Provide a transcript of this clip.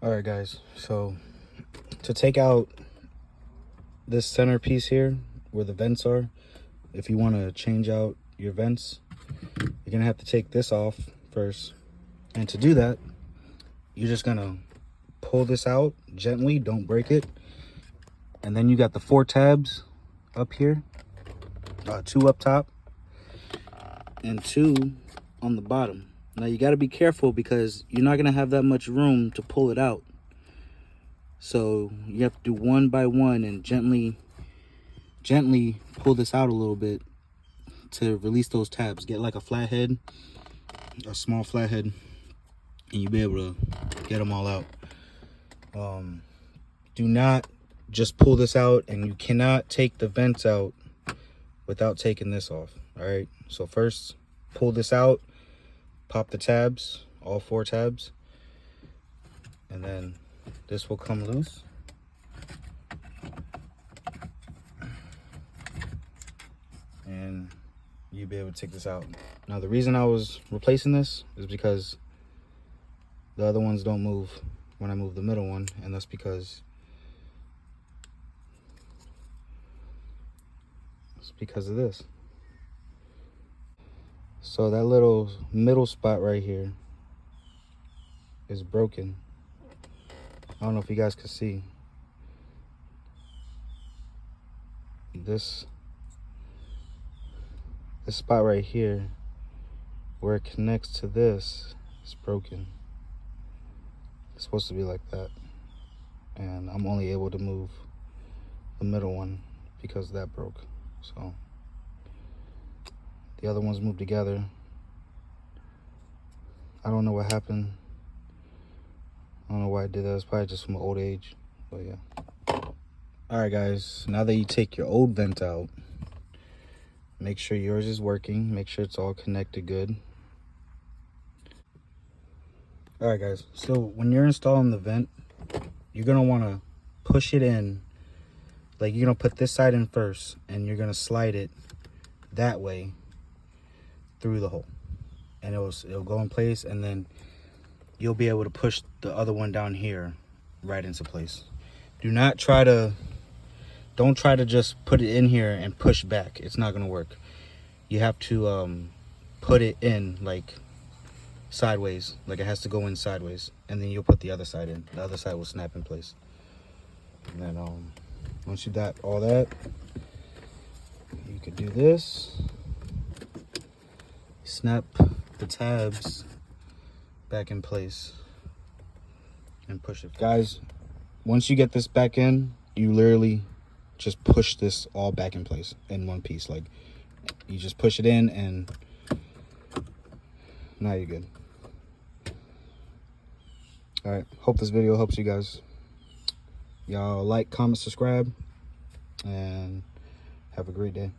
All right, guys, so to take out this centerpiece here where the vents are, if you want to change out your vents, you're gonna have to take this off first. And to do that, you're just gonna pull this out gently, don't break it. And then you got the 4 tabs up here, 2 up top and 2 on the bottom. Now you got to be careful because you're not gonna have that much room to pull it out. So you have to do one by one and gently pull this out a little bit to release those tabs. Get like a flathead, a small flathead, and you'll be able to get them all out. Do not just pull this out, and you cannot take the vents out without taking this off. All right, so first pull this out, pop the tabs, all 4 tabs, and then this will come loose. And you'll be able to take this out. Now the reason I was replacing this is because the other ones don't move when I move the middle one, and that's because of this. So that little middle spot right here is broken. I don't know if you guys can see. This spot right here where it connects to this is broken. It's supposed to be like that. And I'm only able to move the middle one because that broke. So the other ones moved together. I don't know what happened. I don't know why I did that. It's probably just from old age, but yeah. All right, guys, now that you take your old vent out, make sure yours is working. Make sure it's all connected good. All right, guys, so when you're installing the vent, you're gonna wanna push it in. Like, you're gonna put this side in first, and you're gonna slide it that way through the hole, and it'll go in place, and then you'll be able to push the other one down here right into place. Don't try to just put it in here and push back. It's not gonna work. You have to put it in like sideways, like it has to go in sideways, and then you'll put the other side in. The other side will snap in place. And then once you got all that, you could do this. Snap the tabs back in place and push it. Guys, once you get this back in, you literally just push this all back in place in one piece. Like, you just push it in, and now you're good. All right, hope this video helps you guys. Y'all like, comment, subscribe, and have a great day.